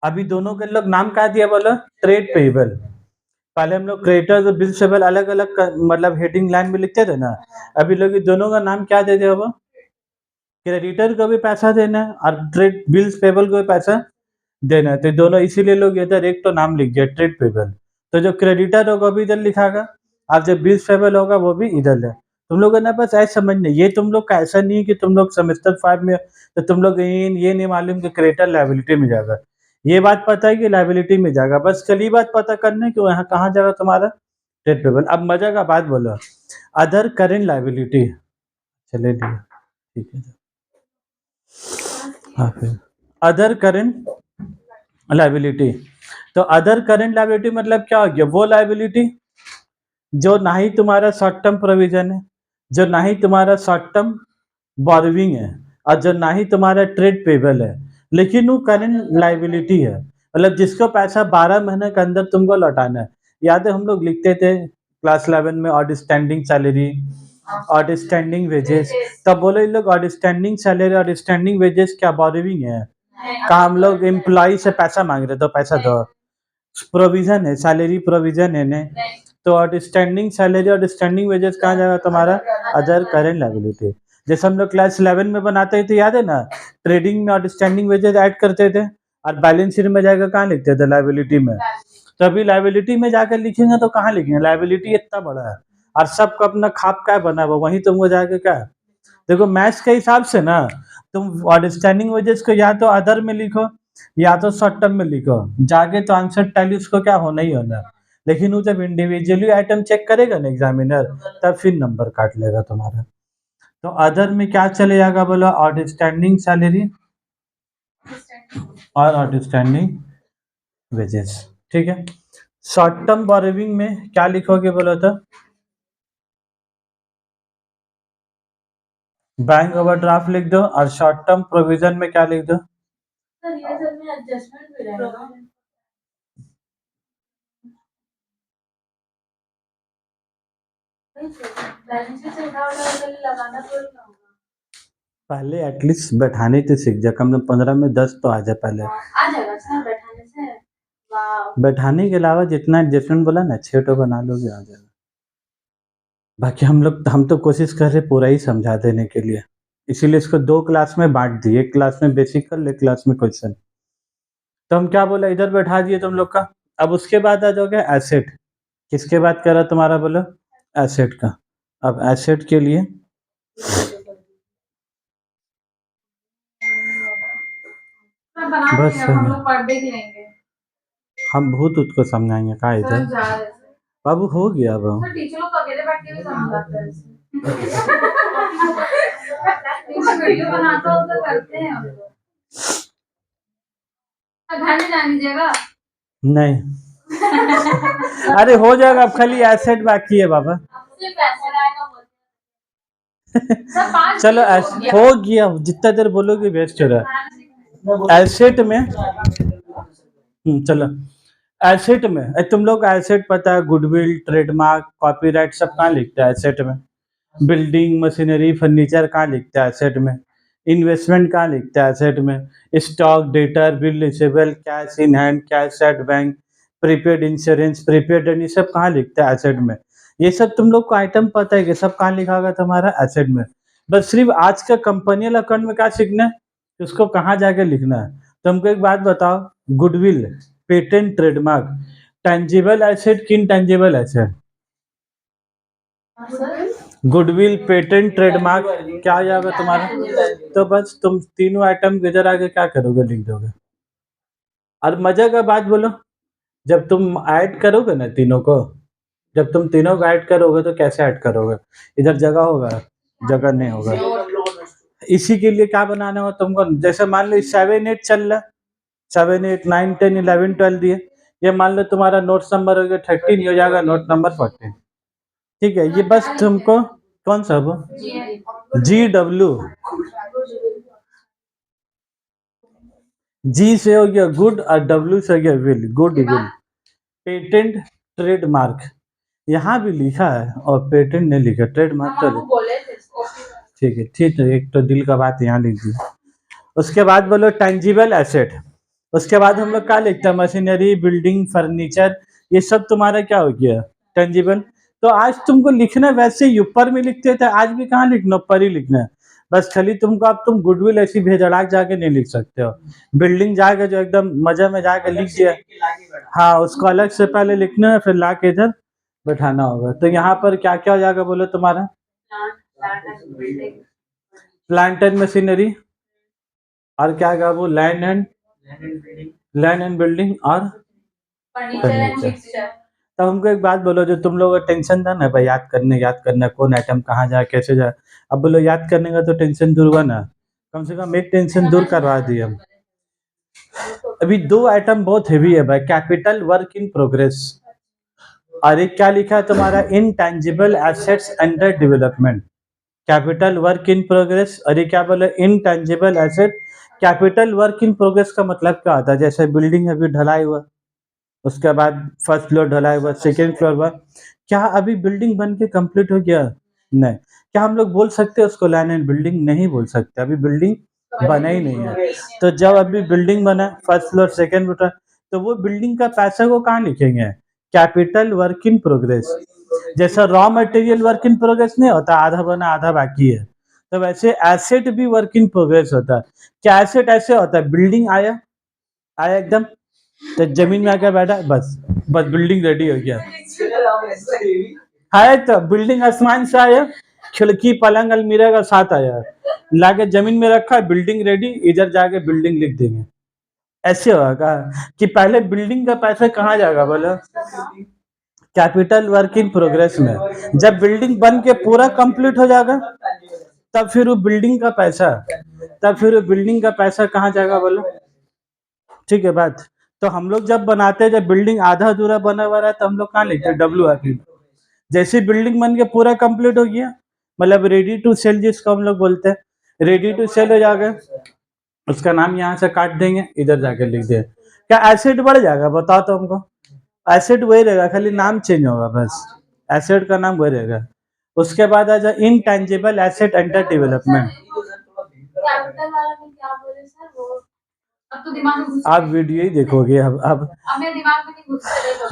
अभी दोनों के लोग नाम क्या दिया बोलो? Trade payable. पहले हम लोग क्रेडिटर्स और बिल्स पेबल अलग अलग मतलब हेडिंग लाइन में लिखते थे ना, अभी लोग ये दोनों का नाम क्या दे दिया वो? क्रेडिटर को भी पैसा देना है और ट्रेड बिल्स पेबल को भी पैसा देना है, तो दोनों इसीलिए लोग इधर एक तो नाम लिख दिया ट्रेड पेबल। तो जो क्रेडिटर होगा वो भी इधर लिखागा, और जो बिल्स पेबल होगा वो भी इधर है। तुम लोगों ने बस ऐसा समझना, ये तुम लोग का ऐसा नहीं है कि तुम लोग सेमेस्टर 5 में तो तुम लोग ये नहीं मालूम कि क्रेडिटर लायबिलिटी में जाएगा, ये बात पता है कि लायबिलिटी में जाएगा, बस कल ही बात पता करना है कि वहाँ कहाँ जाएगा तुम्हारा ट्रेड पेबल। अब मजा का बात बोलो, अदर करेंट लायबिलिटी, चले लिया, ठीक है। हाँ, फिर अदर करेंट लायबिलिटी, तो अदर करेंट लायबिलिटी मतलब क्या हो गया? वो लायबिलिटी जो ना ही तुम्हारा शॉर्ट टर्म प्रोविजन है, जो ना ही तुम्हारा शॉर्ट टर्म बोरोविंग है, और जो ना ही तुम्हारा ट्रेड पेबल है, लेकिन वो करेंट लायबिलिटी है, मतलब जिसको पैसा 12 महीने के अंदर तुमको लौटाना है। याद है हम लोग लिखते थे क्लास 11 में आउटस्टैंडिंग सैलरी, आउटस्टैंडिंग वेजेस, तब बोले ये लोग आउटस्टैंडिंग सैलरी, आउटस्टैंडिंग वेजेस क्या बोरोविंग है? का हम लोग एम्प्लॉय से पैसा मांग रहे, तो पैसा दो, प्रोविजन है, सैलरी प्रोविजन है ने, तो आउटस्टैंडिंग सैलरी और स्टैंडिंग वेजेस कहाँ जाएगा तुम्हारा? Other current liability. जैसे हम लोग क्लास 11 में बनाते थे, याद है ना, ट्रेडिंग में आउटस्टैंडिंग वेजेस ऐड करते थे, और बैलेंस शीट में जाकर कहाँ लिखते थे? लायबिलिटी में। तो अभी लायबिलिटी में जाकर लिखेंगे तो कहाँ लिखेंगे? लायबिलिटी इतना बड़ा है, और सबका अपना खाप क्या बना हुआ, वहीं तुमको जाके क्या, देखो मैथ्स के हिसाब से ना, तुम आउटस्टैंडिंग वेजेस को या तो अदर में लिखो या तो शॉर्ट टर्म में लिखो, जाके तो आंसर टैली उसको क्या होना ही होना, लेकिन वो जब इंडिविजुअली आइटम चेक करेगा ना एग्जामिनर, तब फिर नंबर काट लेगा तुम्हारा। तो अदर में क्या चले जाएगा बोलो? आउटस्टैंडिंग सैलरी और आउटस्टैंडिंग वेजेस, ठीक है। शॉर्ट टर्म बोरोविंग में क्या लिखोगे बोलो तो? बैंक ओवरड्राफ्ट लिख दो, और शॉर्ट टर्म प्रोविजन में क्या लिख दो? पहले एटलीस्ट बैठाने तो सीख जा, कम से कम 15 में 10 तो आ जाए पहले। आ जाएगा सर बैठाने से। बैठाने के अलावा जितना एडजस्टमेंट बोला ना, 6 तो बना लोगे, आ जाएगा। बाकी हम तो कोशिश कर रहे पूरा ही समझा देने के लिए, इसीलिए इसको 2 क्लास में बांट दिए, एक क्लास में बेसिक कर, एक क्लास में क्वेश्चन। तो हम क्या बोला, इधर बैठा दिए तुम लोग का। अब उसके बाद आ जाओगे एसेट, किसके बात कर रहा तुम्हारा बोलो? एसेट का। अब एसेट के लिए बस हम लोग पढ़ देख लेंगे, हम भूत उसको समझाएंगे का इधर बाबू, हो गया अब टीचर लोग अकेले बैठ के भी समझाते हैं वीडियो बनाता हो तो करते हैं हम लोग। घर में जान दीजिएगा नहीं अरे हो जाएगा, अब खाली एसेट बाकी है बाबा चलो हो गया, जितना देर बोलोगे वेस्ट हो रहा है। एसेट में चलो, एसेट में तुम लोग एसेट पता है, गुडविल, ट्रेडमार्क, कॉपीराइट सब कहाँ लिखता है एसेट में? बिल्डिंग, मशीनरी, फर्नीचर कहाँ लिखता है एसेट में? इन्वेस्टमेंट कहाँ लिखता है एसेट में? Stock, debtor, bill receivable, cash in hand, cash at bank, prepaid insurance, prepaid, ये सब कहाँ लिखता है एसेट में? ये सब तुम लोग को आइटम पता है कि सब कहाँ लिखा होगा तुम्हारा एसेट में। बस सिर्फ आज का कंपनियल अकाउंट में क्या सीखना है, उसको कहाँ जाके लिखना है। तो हमको एक बात बताओ, goodwill, patent, trademark, tangible asset कि intangible asset? Goodwill, patent, trademark क्या आ जाएगा तुम्हारा? तो बस तुम तीनों आइटम इधर आके क्या करोगे? लिख दोगे। और मज़े का बात बोलो, जब तुम ऐड करोगे ना तीनों को, जब तुम तीनों को ऐड करोगे तो कैसे ऐड करोगे? इधर जगह होगा? जगह नहीं होगा। इसी के लिए क्या बनाना होगा तुमको? जैसे मान लो 7 8 चल रहा है, 7 8 9 10 11 12 दिए, ये मान लो तुम्हारा नोट्स नंबर हो गया 13, ये हो जाएगा नोट नंबर 14। ठीक है, ये बस तुमको कौन सा वो जी डब्ल्यू, जी से हो गया गुड और डब्ल्यू से हो गया will, good will. Patent, trademark यहाँ भी लिखा है और पेटेंट नहीं लिखा, ट्रेडमार्क तो ठीक है, ठीक है, एक तो दिल का बात यहाँ लिख दिया। उसके बाद बोलो टेंजिबल एसेट, उसके बाद हम लोग क्या लिखते हैं? मशीनरी, बिल्डिंग, फर्नीचर, ये सब तुम्हारा क्या हो गया? टेंजिबल। तो आज तुमको लिखना है वैसे ही ऊपर में लिखते थे, आज भी कहाँ लिखना, ऊपर ही लिखना है। बस खाली तुमको, अब तुम गुडविल ऐसी भेजड़ाक जाके नहीं लिख सकते हो। बिल्डिंग जाके जो एकदम मजे में जाके लिख दिया, हाँ उसको अलग से पहले लिखना है, फिर ला के इधर बैठाना होगा। तो यहाँ पर क्या क्या हो जाएगा बोलो तुम्हारा? प्लांट एंड मशीनरी, और क्या कहा वो? लैंड एंड बिल्डिंग और फर्नीचर। तो हमको एक बात बोलो, जो तुम लोगों का टेंशन था ना भाई, याद करने कौन आइटम कहाँ जाए कैसे जाए, अब बोलो याद करने का तो टेंशन दूर हुआ ना? कम से कम एक टेंशन दूर करवा दिए हम। अभी दो आइटम बहुत हेवी है भाई, कैपिटल वर्क इन प्रोग्रेस, और एक क्या लिखा है तुम्हारा? Intangible assets under development. Capital work in progress, और ये क्या बोले? Intangible asset. Capital work in progress का मतलब क्या होता है? जैसे बिल्डिंग अभी ढलाई हुआ, उसके बाद फर्स्ट फ्लोर ढलाई हुआ, सेकेंड फ्लोर हुआ, क्या अभी बिल्डिंग बन के कंप्लीट हो गया? नहीं। क्या हम लोग बोल सकते हैं उसको लैंड एंड बिल्डिंग? नहीं बोल सकते, अभी बिल्डिंग बना ही नहीं है। तो जब अभी बिल्डिंग बना, फर्स्ट फ्लोर सेकेंड फ्लोर, तो वो बिल्डिंग का पैसा को कहाँ लिखेंगे? Capital work in progress. जैसा raw material work in progress नहीं होता, आधा बना आधा बाकी है, तो वैसे एसेट भी वर्क इन प्रोग्रेस होता है। क्या एसेट ऐसे होता है? बिल्डिंग आया, आया एकदम, तो जमीन में आकर बैठा, बस बस बिल्डिंग रेडी हो गया। है तो बिल्डिंग आसमान से आया, खिड़की पलंग अलमीरा का साथ आया, लाके जमीन में रखा, बिल्डिंग रेडी, इधर जाके बिल्डिंग लिख देंगे। ऐसे होगा कि पहले बिल्डिंग का पैसा कहाँ जाएगा बोलो? कैपिटल वर्क इन प्रोग्रेस में। जब बिल्डिंग बन के पूरा कंप्लीट हो जाएगा, तब फिर वो बिल्डिंग का पैसा, कहाँ जाएगा बोलो? ठीक है बात। तो हम लोग जब बनाते हैं, जब बिल्डिंग आधा अधूरा बना हुआ रहा, तो हम लोग कहाँ लिखते हैं? W R T. जैसे बिल्डिंग बन के पूरा कंप्लीट हो गया, मतलब रेडी टू सेल जिसको हम लोग बोलते हैं, रेडी टू सेल हो जाएगा, उसका नाम यहाँ से काट देंगे, इधर जाके लिख दे। क्या एसेट बढ़ जाएगा बताओ तो हमको? एसेट वही रहेगा, खाली नाम चेंज होगा बस, एसेट का नाम वही रहेगा। उसके बाद आ जाए इनटेंजिबल एसेट अंडर डेवलपमेंट। आप वीडियो ही देखोगे अब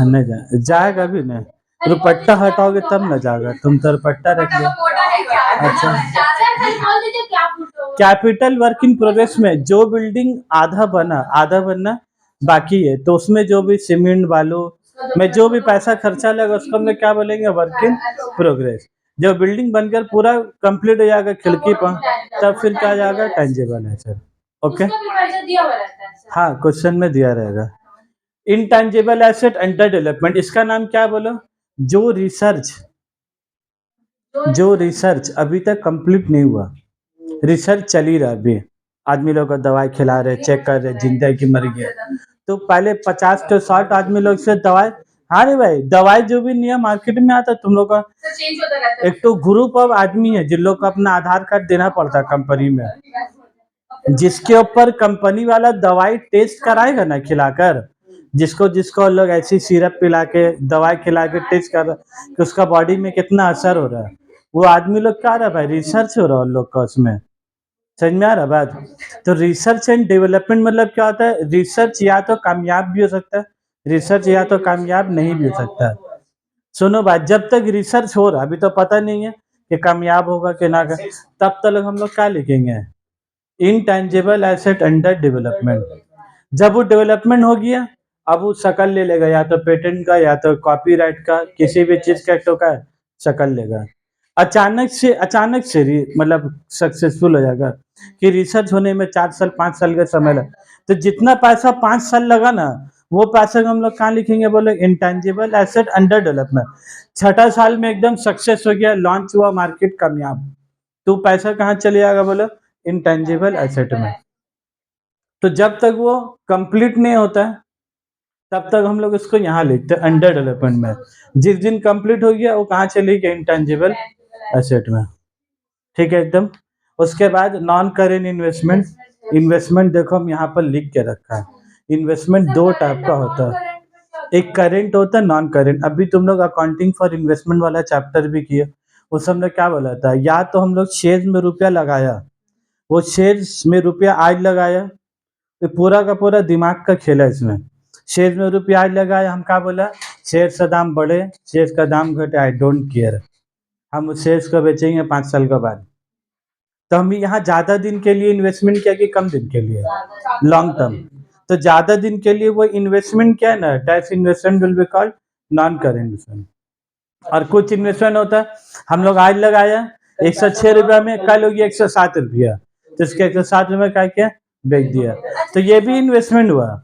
नहीं जाएगा भी नहीं, दुपट्टा हटाओगे तब न जाएगा, तुम तो दुपट्टा रख लो। अच्छा, कैपिटल वर्क इन प्रोग्रेस में जो बिल्डिंग आधा बनना बाकी है, तो उसमें जो भी सीमेंट बालू में जो भी पैसा खर्चा लगा, उसको हम लोग क्या बोलेंगे? Work in progress. जब बिल्डिंग बनकर पूरा कंप्लीट हो जाएगा खिड़की पर, तब फिर क्या जाएगा? टेंजिबल है सर। ओके, हाँ क्वेश्चन में दिया रहेगा। इनटेंजिबल एसेट अंडर डेवलपमेंट, इसका नाम क्या बोलो? जो रिसर्च अभी तक कंप्लीट नहीं हुआ, रिसर्च चल ही रहा अभी, आदमी लोग को दवाई खिला रहे, चेक कर रहे, जिंदा की मर गया, तो पहले 50 से 60 आदमी लोग से दवाई, हाँ रे भाई, दवाई जो भी नया मार्केट में आता तुम लोग का एक तो ग्रुप ऑफ आदमी है जिन लोग को अपना आधार कार्ड देना पड़ता है कंपनी में, जिसके ऊपर कंपनी वाला दवाई टेस्ट कराएगा ना खिलाकर, जिसको जिसको लोग ऐसी सिरप पिला के दवाई खिला के टेस्ट कर कि उसका बॉडी में कितना असर हो रहा है, वो आदमी लोग क्या रहा भाई? रिसर्च हो रहा है उन लोग का उसमें। समझ में आ रहा बात? तो रिसर्च एंड डेवलपमेंट मतलब क्या होता है? रिसर्च या तो कामयाब भी हो सकता है, रिसर्च या तो कामयाब नहीं भी हो सकता है। सुनो बात, जब तक रिसर्च हो रहा, अभी तो पता नहीं है कि कामयाब होगा कि ना, तब तक हम लोग क्या लिखेंगे? Intangible asset under development. जब वो डेवलपमेंट हो गया, अब वो शक्ल ले लेगा, या तो पेटेंट का या तो कॉपीराइट का, किसी भी चीज का तो का शक्ल लेगा। अचानक से मतलब सक्सेसफुल हो जाएगा कि रिसर्च होने में 4 साल 5 साल का समय लगा। तो जितना पैसा 5 साल लगा ना, वो पैसा को हम लोग कहाँ लिखेंगे बोले, इंटेंजिबल एसेट अंडर डेवलपमेंट। छठा साल में एकदम सक्सेस हो गया, लॉन्च हुआ, मार्केट कामयाब, तो पैसा कहाँ चले जाएगा बोलो, इंटेंजिबल एसेट में। तो जब तक वो कंप्लीट नहीं होता है तब तक हम लोग इसको यहाँ लिखते हैं अंडर डेवलपमेंट में। जिस दिन कंप्लीट हो गया वो कहाँ चली गई, इंटेंजिबल एसेट में। ठीक है एकदम। उसके बाद नॉन करेंट इन्वेस्टमेंट। इन्वेस्टमेंट देखो हम यहाँ पर लिख के रखा है। इन्वेस्टमेंट दो टाइप का होता है, एक करेंट होता है, नॉन करेंट। अभी तुम लोग अकाउंटिंग फॉर इन्वेस्टमेंट वाला चैप्टर भी किए, उस हमने क्या बोला था, या तो हम लोग शेयर में रुपया लगाया, वो शेयर्स में रुपया आज लगाया, तो पूरा का पूरा दिमाग का खेल है इसमें। शेयर में रुपया आज लगाया, हम क्या बोला, शेयर का दाम बढ़े, शेयर का दाम घटे, आई डोंट केयर, हम उस शेयर्स को बेचेंगे 5 साल के बाद। तो हम यहाँ ज्यादा दिन के लिए इन्वेस्टमेंट किया कि कम दिन के लिए, लॉन्ग टर्म। तो ज्यादा दिन के लिए वो इन्वेस्टमेंट क्या है ना, tax investment will be called non current investment. और कुछ इन्वेस्टमेंट होता है, हम लोग आज लगाया 106 रुपया में, कल हो गया 107 रुपया, तो इसके 107 रुपये क्या किया, बेच दिया, तो ये भी इन्वेस्टमेंट हुआ।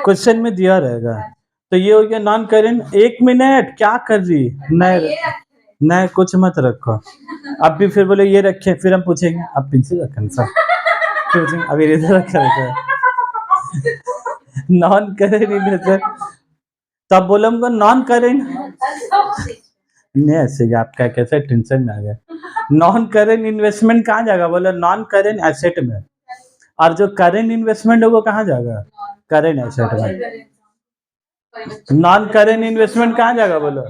क्वेश्चन में दिया रहेगा। तो ये हो गया नॉन करेंट। 1 मिनट क्या कर रही, नहीं नहीं कुछ मत रखो। अब भी फिर बोले ये रखे, फिर हम पूछेंगे अब पिंसिल रखा सर, फिर पूछेंगे अब इरेजर रखा है नॉन करेंट इन्वेस्टमेंट। तब बोले हमको नॉन करेंट, नहीं ऐसे आपका कैसे टेंशन में आ गया। नॉन करेंट इन्वेस्टमेंट कहाँ जाएगा बोले, नॉन करेंट एसेट में। और जो करेंट इन्वेस्टमेंट है वो कहाँ जाएगा, करेंट एसेट में। नॉन करेंट इन्वेस्टमेंट कहाँ जाएगा बोलो,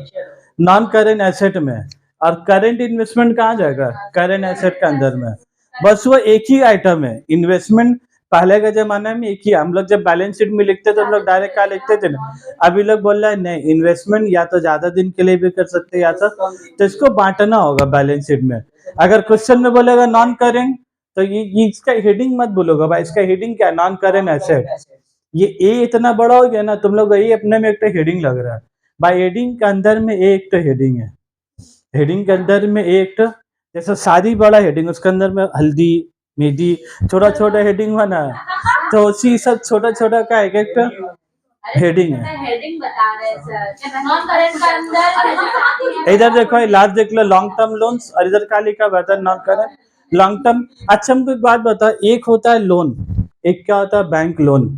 नॉन करेंट एसेट में। और करेंट इन्वेस्टमेंट कहाँ जाएगा, करेंट एसेट के अंदर में। बस वो एक ही आइटम है इन्वेस्टमेंट। पहले के जमाने में एक ही, हम लोग जब बैलेंस शीट में लिखते थे हम लोग डायरेक्ट क्या लिखते थे ना। अभी लोग बोल रहे हैं नहीं, इन्वेस्टमेंट या तो ज्यादा दिन के लिए भी कर सकते हैं, या तो इसको बांटना होगा बैलेंस शीट में। अगर क्वेश्चन में बोलेगा नॉन करेंट, तो ये इसका हेडिंग मत बोलोगा भाई, इसका हेडिंग क्या है, नॉन करेंट एसेट। ये ए इतना बड़ा हो गया ना, तुम लोग ये अपने में एक तो हेडिंग लग रहा है भाई, हेडिंग के अंदर में एक तो हेडिंग है, हेडिंग के अंदर में एक तो, जैसे शादी बड़ा हेडिंग, उसके अंदर में हल्दी मेहंदी छोटा छोटा हेडिंग बना है, तो उसी सब छोटा छोटा का एक एक हेडिंग है। हेडिंग बता रहे सर, नॉन करेंट के अंदर इधर देखो, लास्ट देख लो, लॉन्ग टर्म लोन्स, और इधर क्या लिखा हुआ है, नॉन करेंट लॉन्ग टर्म। अच्छा हमको एक बात बताओ, एक होता है लोन, एक क्या होता है, बैंक लोन।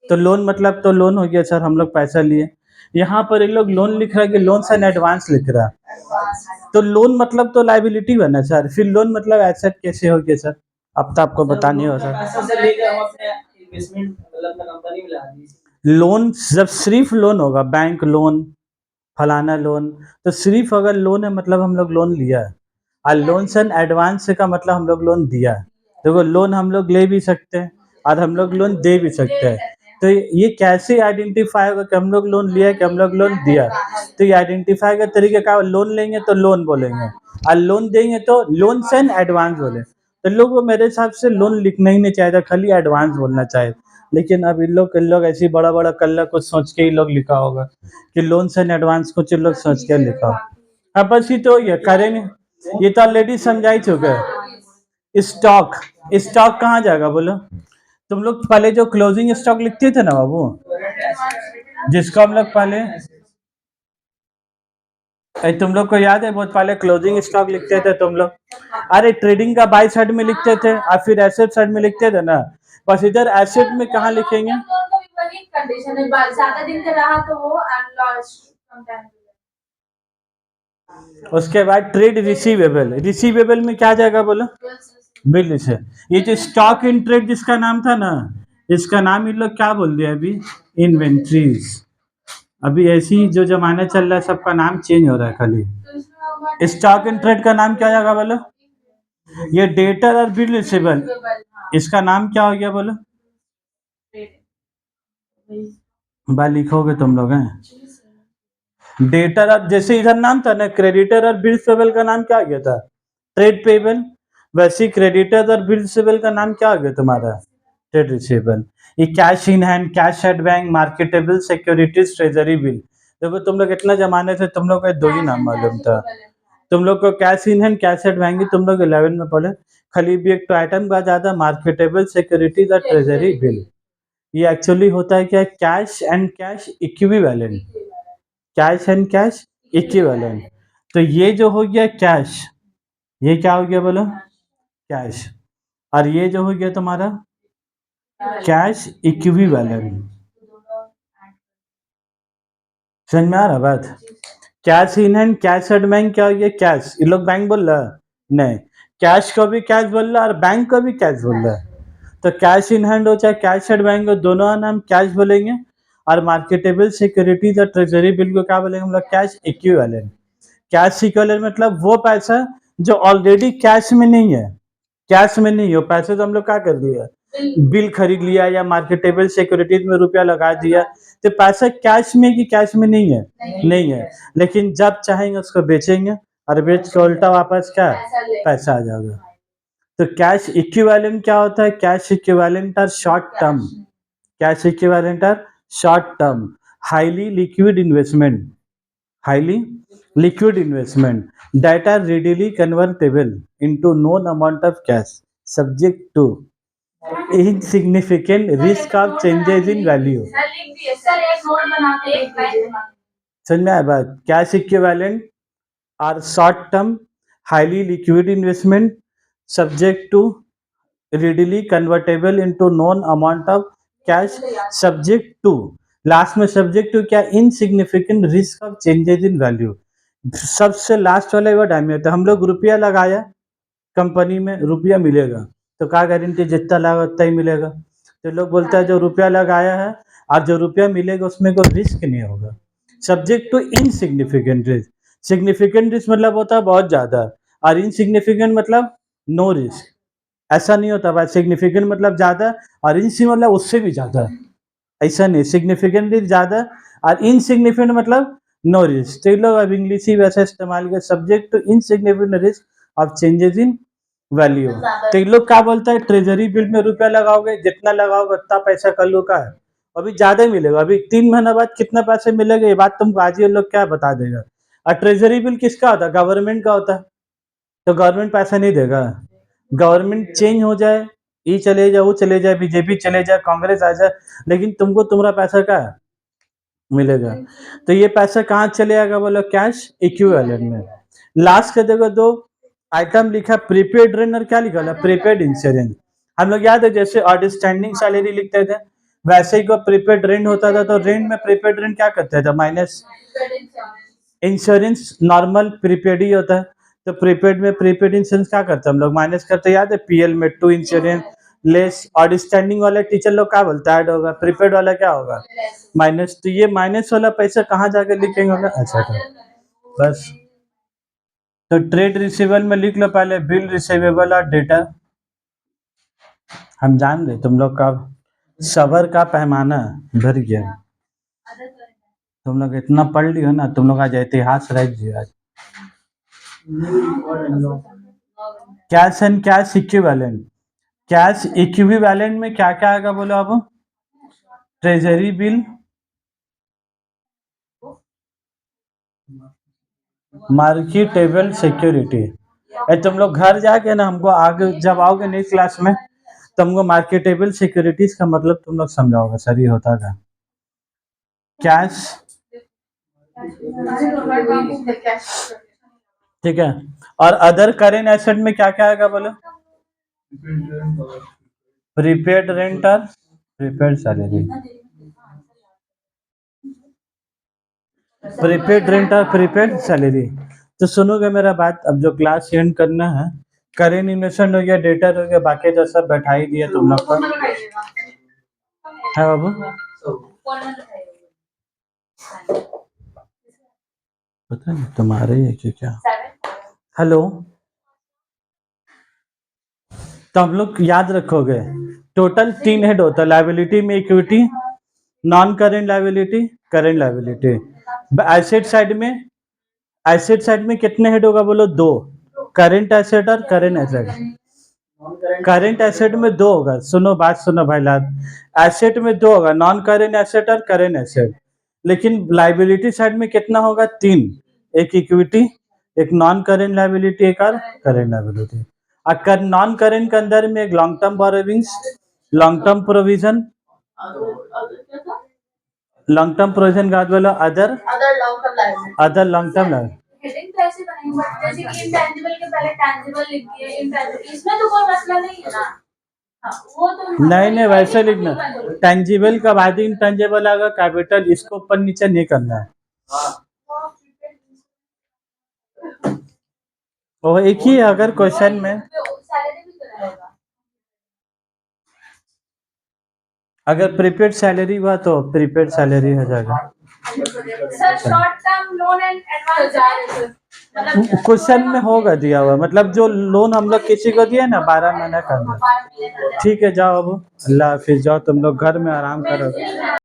तो लोन मतलब तो लोन हो गया सर, हम लोग पैसा लिए, यहाँ पर ये लोग लोन लिख रहा है कि लोन्स एंड एडवांस लिख रहा है। तो लोन मतलब तो लाइबिलिटी बना सर, फिर लोन मतलब एसेट कैसे हो गया सर, अब तो आपको बतानी हो सर। लोन जब सिर्फ लोन होगा, बैंक लोन फलाना लोन, तो सिर्फ अगर लोन है मतलब हम लोग लोन लिया है, और लोन एंड एडवांस का मतलब हम लोग लोन दिया है। देखो लोन हम लोग ले भी सकते हैं और हम लोग लोन दे भी सकते हैं। तो ये कैसे आइडेंटिफाई होगा कि हम लोग लोन लिया कि हम लोग लोन दिया। तो ये आइडेंटिफाई का तरीका क्या, लोन लेंगे तो लोन बोलेंगे, और लोन देंगे तो लोन एंड एडवांस बोले। तो लोग वो मेरे हिसाब से लोन लिखना ही नहीं चाहिए, खाली एडवांस बोलना चाहिए। लेकिन अब इन लोग ऐसी बड़ा बड़ा कल्ला कुछ सोच के ही लोग लिखा होगा कि लोन एंड एडवांस कुछ लोग सोच के लिखा हो। अब बस ये तो ये करेंगे, ये तो ऑलरेडी समझा ही चुके हैं। स्टॉक, स्टॉक कहाँ जाएगा बोलो, तुम लोग पहले जो क्लोजिंग स्टॉक लिखते थे ना बाबू, जिसको हम लोग पहले, तुम लोग को याद है बहुत पहले क्लोजिंग स्टॉक लिखते थे तुम लोग, अरे ट्रेडिंग का बाई साइड में लिखते थे और फिर एसेट साइड में लिखते थे ना। बस इधर एसेट में कहाँ लिखेंगे, उसके बाद ट्रेड रिसीवेबल, रिसीवेबल में क्या जाएगा बोलो, बिल से। ये जो स्टॉक इन ट्रेड जिसका नाम था ना, इसका नाम इन लोग क्या बोल दिया अभी, इन्वेंट्रीज। अभी ऐसी जो जमाना चल रहा है सबका नाम चेंज हो रहा है खाली। स्टॉक इन ट्रेड का नाम क्या जाएगा बोलो, ये डेटर और बिल रिसीवेबल, इसका नाम क्या हो गया बोलो, बाल लिखोगे तुम लोग हैं। डेटर और जैसे इधर नाम था ना क्रेडिटर और बिल रिसीवेबल का नाम क्या आ गया था, ट्रेड पेबल, वैसे क्रेडिटर और बिल रिसीवेबल का नाम क्या आ गया तुम्हारा, ट्रेड रिसीवेबल। ये cash in hand, cash at bank, marketable securities, treasury bill. देखो तुम लोग इतना जमाने से तुम लोग का दो ही नाम मालूम था, तुम लोग को cash in hand cash at महंगी तुम लोग 11 में पढ़े। खाली भी एक तो आइटम का ज्यादा मार्केटेबल सिक्योरिटीज और ट्रेजरी बिल। ये एक्चुअली होता है क्या, cash and cash equivalent, cash and cash equivalent. तो ये जो हो गया कैश, ये क्या हो गया बोलो, कैश, और ये जो हो गया तुम्हारा कैश इक्विवेलेंट। समझ में आ रहा बात? Cash in hand cash at bank क्या हो गया, कैश, ये लोग बैंक बोल रहा है नहीं, कैश को भी कैश बोल रहा है और बैंक को भी कैश बोल रहा है। तो कैश इन हैंड हो चाहे कैश एट बैंक हो, दोनों का नाम कैश बोलेंगे, और मार्केटेबल सिक्योरिटीज और ट्रेजरी बिल को क्या बोलेंगे हम लोग, कैश इक्विवेलेंट। कैश इक्विवेलेंट मतलब वो पैसा जो ऑलरेडी कैश में नहीं है, कैश में नहीं हो पैसे तो हम लोग क्या कर दिया, बिल खरीद लिया या मार्केटेबल सिक्योरिटीज में रुपया लगा दिया, तो पैसा कैश में कि कैश में नहीं है, नहीं है, लेकिन जब चाहेंगे उसको बेचेंगे और बेच के उल्टा वापस क्या पैसा आ जाएगा। तो कैश इक्विवेलेंट क्या होता है, cash equivalent are short term, cash equivalent are short term highly liquid investment, highly liquid investment that are readily convertible into known amount of cash subject to insignificant risk of changes in value। समझ में आया बात? Cash equivalent are short term highly liquid investment subject to readily convertible into known amount of cash subject to, last में subject to क्या, insignificant risk of changes in value. सबसे last वाला word हमें होता है, हम लोग रुपया लगाया कंपनी में, रुपया मिलेगा तो क्या गारंटी, जितना लगा उतना ही मिलेगा। तो लोग बोलते हैं जो रुपया लगाया है और जो रुपया मिलेगा उसमें कोई रिस्क नहीं होगा, subject to insignificant risk. Significant risk मतलब होता है बहुत ज्यादा, और इनसिग्निफिकेंट मतलब नो रिस्क। ऐसा नहीं होता भाई, सिग्निफिकेंट मतलब ज्यादा और इनसी मतलब उससे भी ज्यादा, ऐसा नहीं, सिग्निफिकेंट रिस्क ज्यादा और इनसिग्निफिकेंट मतलब नो रिस्क। तो लोग अब इंग्लिश ही वैसे इस्तेमाल कर, subject to insignificant risk of changes in value. तो लोग क्या बोलता है, ट्रेजरी बिल में रुपया लगाओगे, जितना लगाओगे उतना पैसा कल का है, अभी ज्यादा मिलेगा, अभी 3 महीना बाद कितना पैसे मिलेगा ये बात तुमको आज ये लोग क्या बता देगा। और ट्रेजरी बिल किसका होता है, गवर्नमेंट का होता है, तो गवर्नमेंट पैसा नहीं देगा। गवर्नमेंट चेंज हो जाए, ये चले जाए वो चले जाए, बीजेपी चले जाए, कांग्रेस आ जाए, लेकिन तुमको तुम्हारा पैसा क्या मिलेगा। तो ये पैसा कहाँ चले जाएगा बोलो, कैश इक्विवेलेंट में। लास्ट का देखो दो आइटम लिखा, प्रीपेड रेंट और क्या लिखा है, प्रीपेड इंश्योरेंस। हम लोग याद है जैसे आउटस्टैंडिंग सैलरी लिखते थे, वैसे ही को प्रीपेड रेंट होता था, तो रेंट में प्रीपेड रेंट क्या करते थे, माइनस इंश्योरेंस, नॉर्मल प्रीपेड ही होता है, तो प्रीपेड में प्रीपेड इंश्योरेंस क्या करते हैं हम लोग, माइनस करते, याद है पीएल में टू इंश्योरेंस लेस, आउटस्टैंडिंग वाला टीचर लोग क्या बोलता है, ऐड होगा, प्रीपेड वाला क्या होगा माइनस। तो ये माइनस वाला पैसा कहाँ जाकर लिखेंगे, अच्छा तो बस। तो ट्रेड रिसीवेबल में लिख लो पहले बिल रिसीवेबल और डेटा। हम जान रहे तुम लोग का सबर का पैमाना भर गया, तुम लोग इतना पढ़ लियो ना, तुम लोग आज इतिहास रख दियो आज। Cash and cash equivalent, cash equivalent में क्या क्या आएगा बोलो अब, ट्रेजरी बिल, मार्केटेबल सिक्योरिटी। तुम लोग घर जाके ना हमको आगे जब आओगे नेक्स्ट क्लास में तुमको मार्केटेबल सिक्योरिटीज का मतलब तुम लोग समझाओगे सर ये होता था। कैश, ठीक है, और अदर करेंट एसेट में क्या क्या आएगा बोलो, प्रीपेड रेंट और प्रीपेड सैलरी, प्रीपेड रेंट और प्रीपेड सैलरी। तो सुनोगे मेरा बात, अब जो क्लास एंड करना है, करेंट इन्वेस्टमेंट हो गया, डेटा हो गया, बाकी जो सब बैठा ही दिया तुम लोग को है बाबू। पता नहीं तुम्हारे ही है कि क्या, हेलो। तो हम लोग याद रखोगे टोटल 3 हेड होता है लायबिलिटी में, equity, non current liability, current liability. Asset side में, एसेट साइड में कितने हेड होगा बोलो, 2, करेंट एसेट और करेंट एसेट। करेंट एसेट में 2 होगा, सुनो बात सुनो भाई लाद, एसेट में 2 होगा, नॉन करेंट एसेट और करेंट एसेट। लेकिन लायबिलिटी साइड में कितना होगा, 3, एक इक्विटी, एक नॉन करेंट लायबिलिटी, एक और करेंट लायबिलिटी। अगर नॉन करेंट के अंदर में एक long term borrowings, long term provision, long term provision का बोला other other long term liability. Heading तो ऐसे बनेंगे, बट जैसे कि इंटेंजिबल के पहले टेंजिबल लिख दिए, इंटेंजिबल इसमें तो कोई मसला नहीं है ना। हाँ, वो तो नहीं वैसे लिखना, टेंजिबल का बाद ही इंटेंजिबल आएगा, कैपिटल इसको ऊपर नीचे नहीं करना है। वो एक ही है, अगर क्वेश्चन में अगर प्रीपेड सैलरी हुआ तो प्रीपेड सैलरी हो जाएगा। Sir short term loan and advance question में होगा दिया हुआ, मतलब जो लोन हम लोग किसी को दिया ना 12 महीने का अंदर। ठीक है, जाओ अब, अल्लाह हाफिज, जाओ तुम लोग घर में आराम करो।